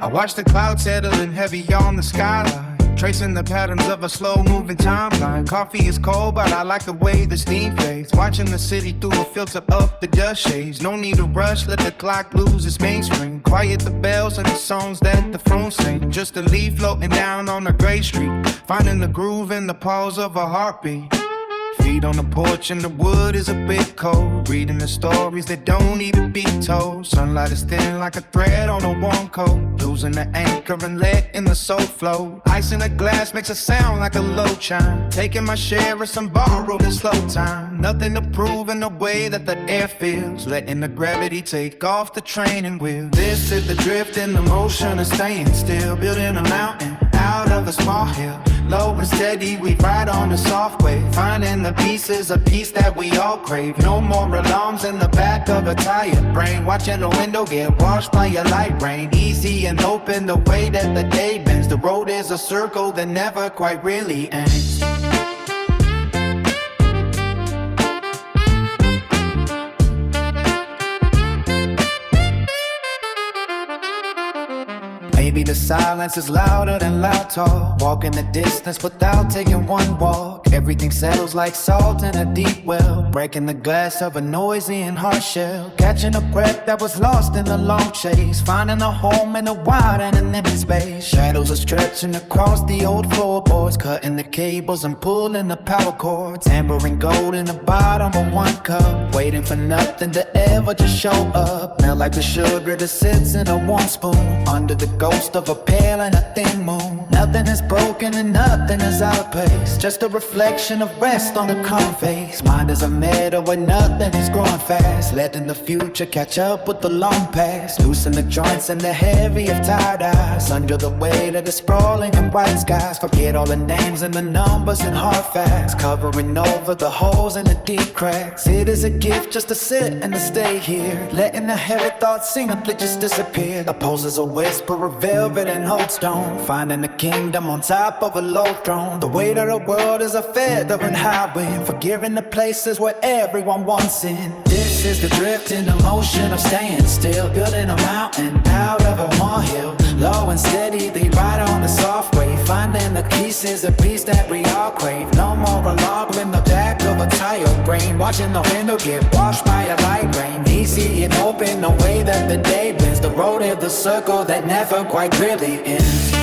I watch the clouds settling heavy on the skyline, tracing the patterns of a slow-moving timeline. Coffee is cold, but I like the way the steam fades. Watching the city through a filter of the dust shades. No need to rush, let the clock lose its mainstream. Quiet the bells and the songs that the phone sing. Just a leaf floating down on a gray street, finding the groove in the pulse of a heartbeat. Feet on the porch and the wood is a bit cold. Reading the stories that don't need to be told. Sunlight is thin like a thread on a warm coat. Losing the anchor and letting the soul flow. Ice in a glass makes a sound like a low chime. Taking my share of some borrowed and slow time. Nothing to prove in the way that the air feels. Letting the gravity take off the training wheel. This is the drift in the motion of staying still. Building a mountain out of a small hill. Low and steady, we ride on the soft wave. Finding the pieces of peace that we all crave. No more alarms in the back of a tired brain. Watching the window get washed by a light rain. Easy and open the way that the day bends. The road is a circle that never quite really ends. Maybe the silence is louder than loud talk. Walking the distance without taking one walk. Everything settles like salt in a deep well. Breaking the glass of a noisy and harsh shell. Catching a breath that was lost in the long chase. Finding a home in a wide and an empty space. Shadows are stretching across the old floorboards. Cutting the cables and pulling the power cords. Amber and gold in the bottom of one cup. Waiting for nothing to ever just show up. Melt like the sugar that sits in a one spoon. Under the ghost of a pale and a thin moon. Nothing is broken and nothing is out of place. Just a reflection of rest on the calm face. Mind is a meadow where nothing is growing fast. Letting the future catch up with the long past. Loosen the joints and the heavy of tired eyes. Under the weight of the sprawling and white skies. Forget all the names and the numbers and hard facts. Covering over the holes and the deep cracks. It is a gift just to sit and to stay here. Letting the heavy thoughts simply just disappear. The pose is a whisper of velvet and old stone. Finding the kingdom on top of a low throne. The weight of the world is a feather and high wind. Forgiving the places where everyone wants in. This is the drift in the motion of staying still. Building a mountain out of a one hill. Low and steady, they ride on the soft wave. Finding the pieces of peace that we all crave. No more alarm in the back of a tired brain. Watching the window get washed by a light rain. Easy and open the way that the day bends. The road is the circle that never quite really ends.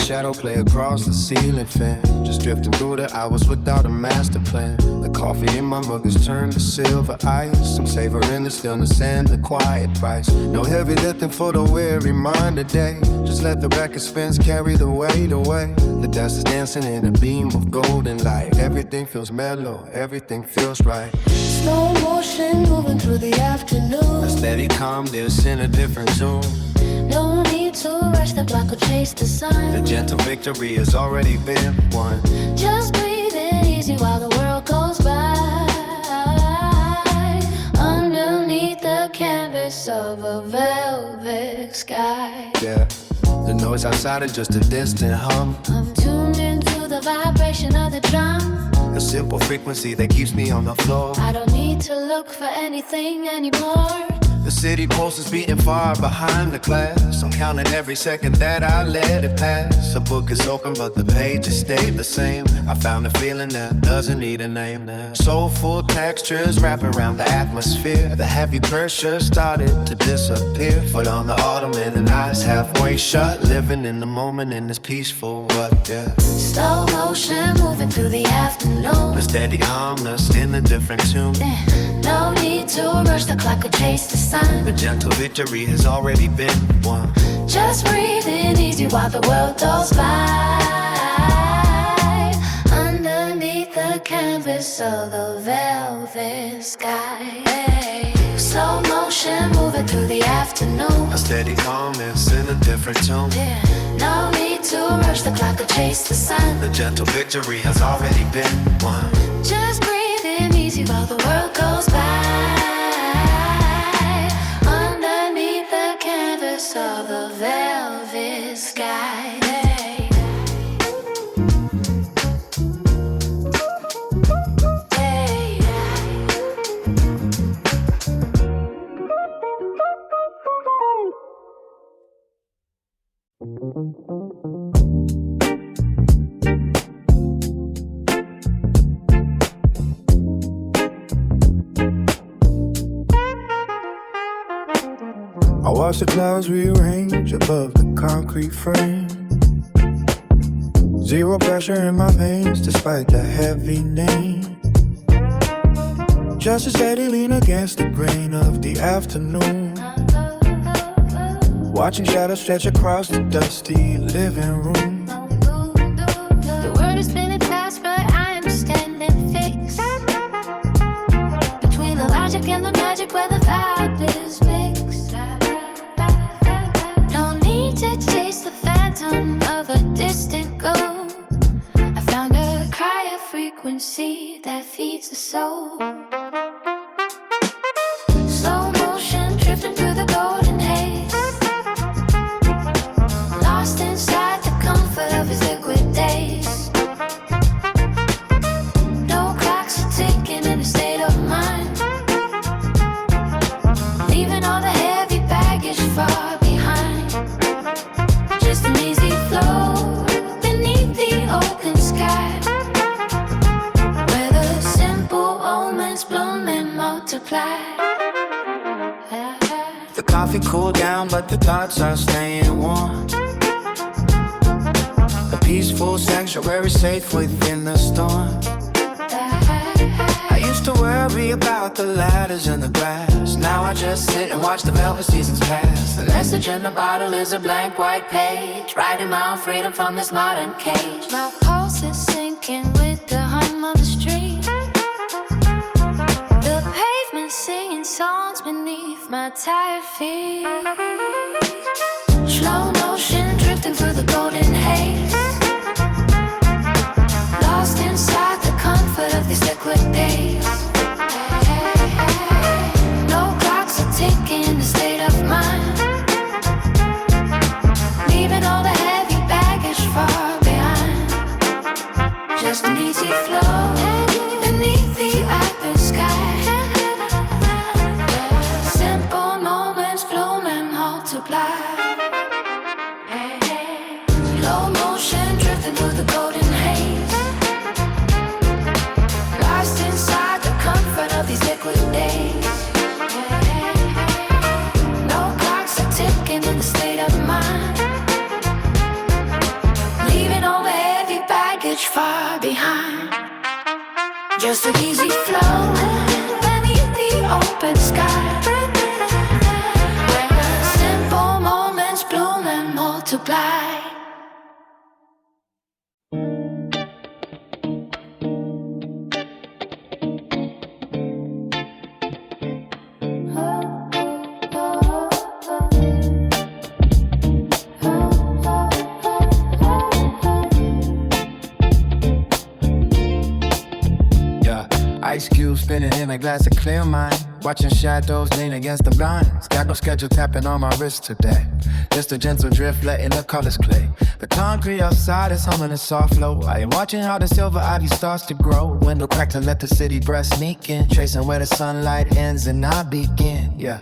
Shadow play across the ceiling fan. Just drifting through the hours without a master plan. The coffee in my mug has turned to silver ice. I'm savoring the stillness and the quiet price. No heavy lifting for the weary mind today. Just let the record spins carry the weight away. The dust is dancing in a beam of golden light. Everything feels mellow, everything feels right. Slow motion moving through the afternoon. A steady calmness in a different tune. No need to rush, the clock will chase the sun. The gentle victory has already been won. Just breathing easy while the world goes by. Underneath the canvas of a velvet sky. Yeah, the noise outside is just a distant hum. I'm tuned into the vibration of the drum. A simple frequency that keeps me on the floor. I don't need to look for anything anymore. The city pulse is beating far behind the class. I'm counting every second that I let it pass. The book is open but the pages stay the same. I found a feeling that doesn't need a name now. Soulful textures wrap around the atmosphere. The heavy pressure started to disappear. Foot on the ottoman and eyes halfway shut. Living in the moment and it's peaceful, but yeah. Slow motion moving through the afternoon. A steady calmness in a different tune. No need to rush the clock or chase the sun. The gentle victory has already been won. Just breathing easy while the world goes by. Underneath the canvas of the velvet sky. Hey. Slow motion moving through the afternoon. A steady calmness in a different tune. Yeah. No need to rush the clock or chase the sun. The gentle victory has already been won. Just breathing easy while the world goes by. Underneath the canvas of the velvet sky. Hey. Hey. I watch the clouds rearrange above the concrete frame. Zero pressure in my veins despite the heavy name. Just a steady lean against the grain of the afternoon. Watching shadows stretch across the dusty living room. The word is spinning fast, but I am standing fixed between the logic and the magic where the vibe is mixed. No need to chase the phantom of a distant goal. I found a higher frequency that feeds the soul. Slow motion drifting through the golden haze. Lost inside the comfort of his liquid days. No clocks are ticking in a state of mind. Leaving all the heavy baggage far behind. Just an easy flow beneath the open sky, where the simple moments bloom and multiply. The coffee cooled down, but the thoughts are staying warm. A peaceful sanctuary safe within the storm. I used to worry about the ladders in the grass. Now I just sit and watch the velvet seasons pass. The message in the bottle is a blank white page, writing my own freedom from this modern cage. My pulse is sinking with the hum of the street. The pavement singing songs beneath my tired feet. Slow motion drifting through the golden haze. Lost inside the comfort of these liquid days. No clocks are ticking, the state of mind. Leaving all the heavy baggage far behind. Just an easy flow beneath the open sky. Simple moments bloom and multiply. Slow motion drifting through the golden haze. Lost inside the comfort of these liquid days. No clocks are ticking in the state of mind. Leaving all the heavy baggage far behind. Just an easy flow beneath the open sky. Simple moments bloom and multiply. Ice cube spinning in a glass of clear mind. Watching shadows lean against the blinds. Got no schedule tapping on my wrist today. Just a gentle drift letting the colors play. The concrete outside is humming a soft flow. I am watching how the silver ivy starts to grow. Window crack to let the city breath sneak in. Tracing where the sunlight ends and I begin. Yeah.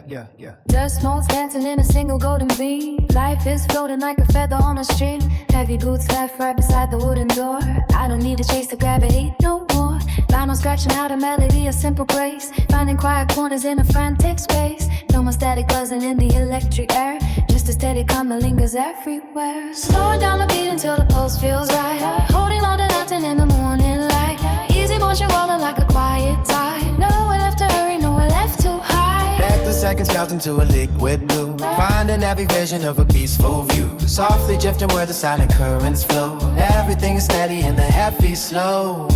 Dust motes dancing in a single golden beam. Life is floating like a feather on a string. Heavy boots left right beside the wooden door. I don't need to chase the gravity no more. Vinyl scratching out a melody, a simple grace. Finding quiet corners in a frantic space. No more static buzzing in the electric air. Just a steady calm that lingers everywhere. Slowing down the beat until the pulse feels right. Holding on to nothing in the morning light. Easy motion rolling like a quiet tide. Nowhere left to hurry, nowhere left to hide. Let the seconds melt into a liquid blue. Finding every vision of a peaceful view. Softly drifting where the silent currents flow. Everything is steady in the heavy slow.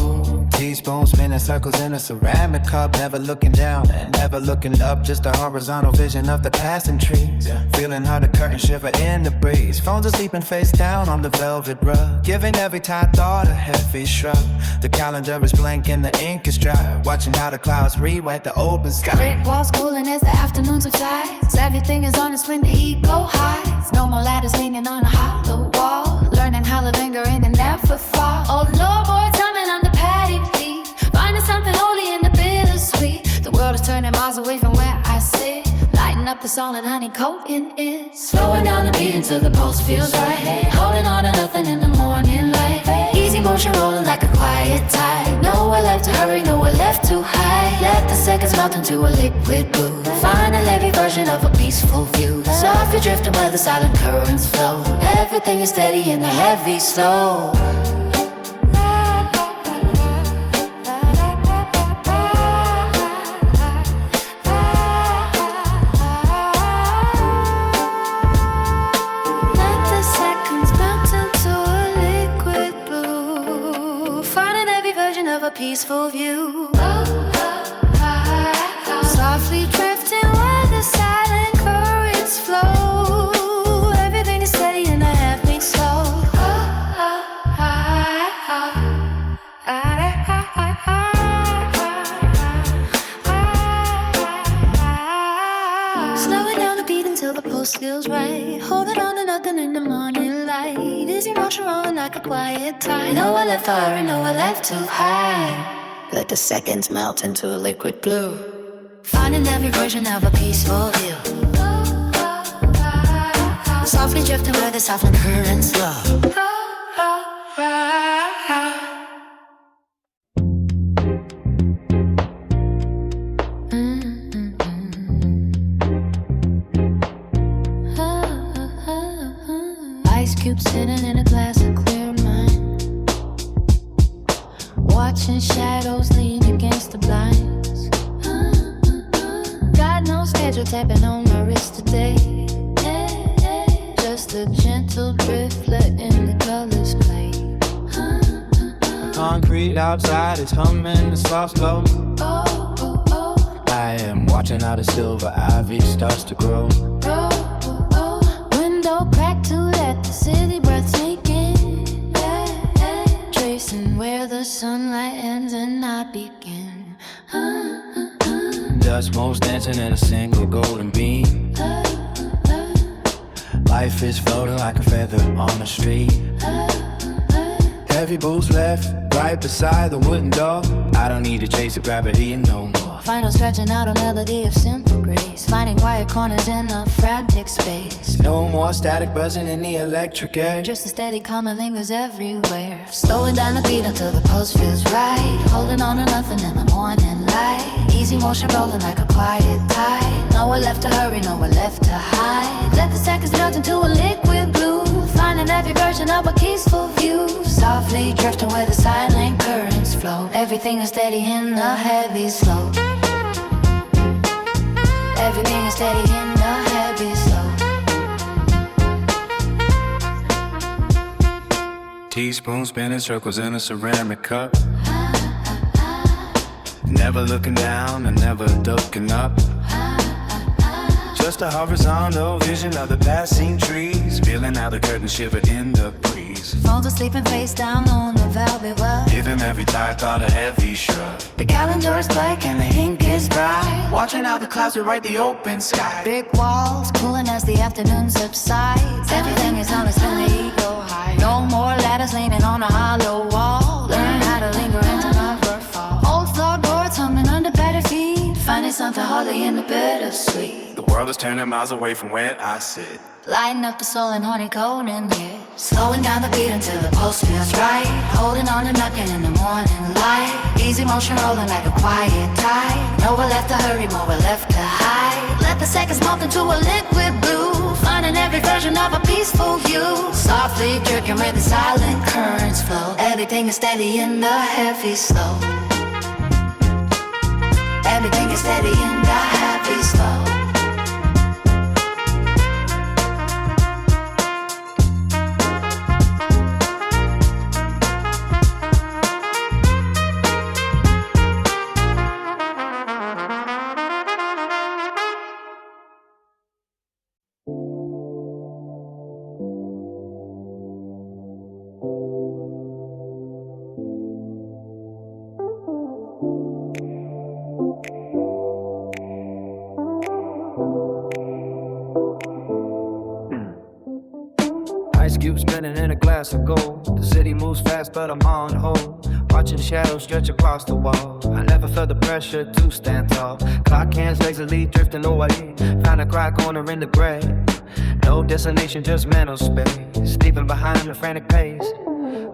Teaspoon spinning circles in a ceramic cup. Never looking down and never looking up. Just a horizontal vision of the passing trees. Feeling how the curtains shiver in the breeze. Phones are sleeping face down on the velvet rug. Giving every tight thought a heavy shrug. The calendar is blank and the ink is dry. Watching how the clouds rewrite the open sky. Brick walls cooling as the afternoon subsides. Everything is on its when the heat go high. No more ladders leaning on a hollow wall. Learning how to linger in and never fall. Oh Lord, boy, coming on the patty feet. Finding something holy in the bittersweet. The world is turning miles away from where I sit. Lighting up the solid honey coating it. Slowing down the beat until the pulse feels right. Holding on to nothing in the morning light. Easy motion rolling like a quiet tide. Nowhere left to hurry, nowhere left to hide. Let the seconds melt into a liquid blue. Find a heavy version of a peaceful view. Softly drifting where the silent currents flow. Everything is steady in the heavy slow. A peaceful view. Softly drifting where the silent currents flow. Everything is steady and I have me slow. Slowing down the beat until the pulse feels right. Holding on to nothing in the morning light. Easy motion rolling like a quiet tide. Nowhere left to hurry, nowhere left to hide. Let the seconds melt into a liquid blue. Finding every version of a peaceful view. Softly drifting where the softened currents flow. Ice cubes sitting in a glass of clear mind. Watching shadows lean against the blinds. Got no schedule tapping on my wrist today. Just a gentle drift letting the colors play. Concrete outside is humming a soft flow. I am watching how the silver ivy starts to grow. Window crack to let the city breath sneak in. Tracing where the sunlight ends and I begin. Dust motes dancing in a single golden beam. Life is floating like a feather on the street. Heavy boots left right beside the wooden door. I don't need to chase the gravity no more. Final stretching out a melody of simple grace. Finding quiet corners in a frantic space. No more static buzzing in the electric air. Just a steady calm that lingers everywhere. Slowing down the beat until the pulse feels right. Holding on to nothing in the morning light. Easy motion rolling like a quiet tide. Nowhere left to hurry, nowhere left to hide. Let the seconds melt into a liquid blue. Finding every version of a peaceful view. Softly drifting where the silent currents flow. Everything is steady in the heavy slow. Everything is steady in the heavy slow. Teaspoon spinning circles in a ceramic cup. Never looking down and never looking up. Just a horizontal vision of the passing trees. Feeling how the curtains shiver in the breeze. Phones are sleeping face down on the velvet rug. Giving every tight thought a heavy shrug. The calendar is black and the ink is is bright, watching out the clouds that write the open sky. Big walls cooling as the afternoon subsides. Everything is honest when the ego high. No more ladders leaning on a hollow wall. Learn how to linger and to never fall. Old floorboards humming under padded feet, finding something holly in the bittersweet. The world is turning miles away from where I sit. Lighting up the soul and horny cold in here. Slowing down the beat until the pulse feels right. Holding on to nothing in the morning light. Easy motion rolling like a quiet tide. Nowhere left to hurry, more left to hide. Let the seconds melt into a liquid blue. Finding every version of a peaceful view. Softly jerking where the silent currents flow. Everything is steady in the heavy slow. Everything is steady in the heavy slow. Ice cube spinning in a glass of gold. The city moves fast, but I'm on hold. Watching shadows stretch across the wall. I never felt the pressure to stand tall. Clock hands lazily drifting away. Find a quiet corner in the gray. No destination, just mental space. Sleeping behind the frantic pace.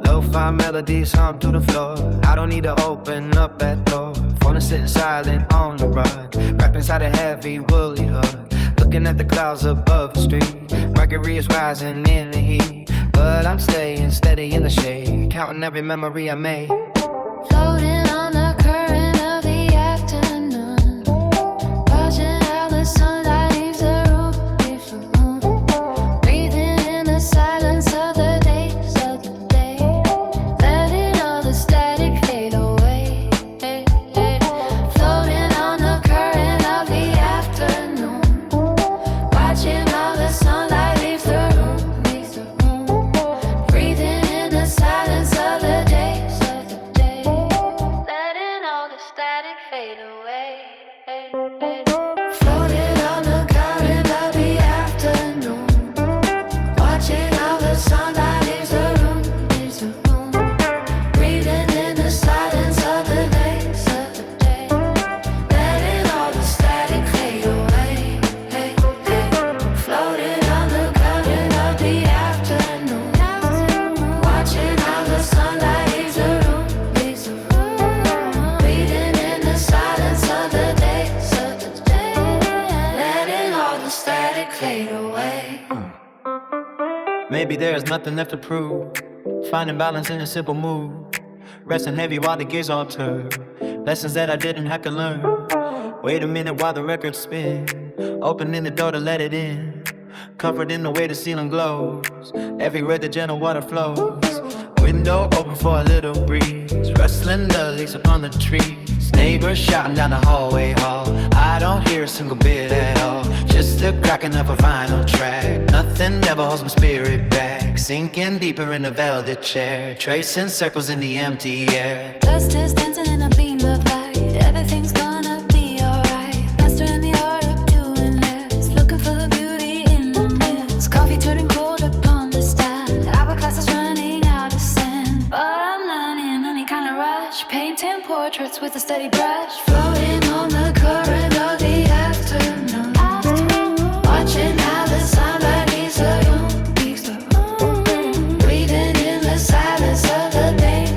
Lo-fi melodies hum through the floor. I don't need to open up that door. Falling sitting silent on the rug. Wrapped inside a heavy woolly hug. Looking at the clouds above the street. Mercury is rising in the heat, but I'm staying steady in the shade. Counting every memory I made. Floating on the current of the afternoon. Watching how the sunlight leaves the room. Breathing in the silence of the days of the day. Letting all the static fade away. Floating on the current of the afternoon. Watching how the sunlight leaves the room. Breathing in the silence of the days of the day. Letting all the static fade away. Floating on the current of the afternoon. Watching how the sunlight leaves the room. Breathing in the silence of the days of the day. Letting all the static fade away. Floating on the current of the afternoon. Watching how the sunlight leaves the room. Breathing in the silence of the days of the day. Letting all the static fade away. Maybe there's nothing left to prove. Finding balance in a simple move. Resting heavy while the gears all turn. Lessons that I didn't have to learn. Wait a minute while the records spin. Opening the door to let it in. Comfort in the way the ceiling glows. Everywhere the gentle water flows. Window open for a little breeze. Rustling the leaves upon the trees. Neighbors shouting down the hallway hall. I don't hear a single bit at all. Just the cracking of a vinyl track. Nothing ever holds my spirit back. Sinking deeper in the velvet chair. Tracing circles in the empty air. Dust is dancing in a beam of light. Everything's gonna be alright. Mastering the art of doing less. Looking for the beauty in the mess. Coffee turning cold upon the stand. Hourglass is running out of sand. But I'm not in any kind of rush. Painting portraits with a steady brush. Floating on the current of the afternoon. Watching how the sunlight leaves the room. Breathing in the silence of the days.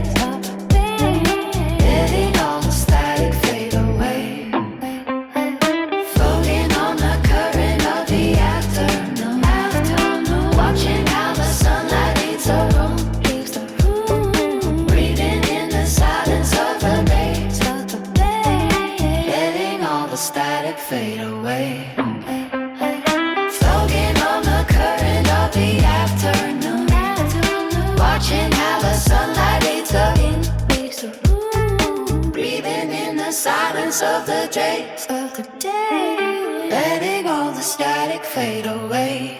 Letting all the static fade away. Floating on the current of the afternoon. Watching how the sunlight leaves the room. Breathing in the silence of the days. Letting all the static fade away. Floating on the current of the afternoon. Watching how the sunlight leads the room. Breathing in the silence of the days. Letting all the static fade away.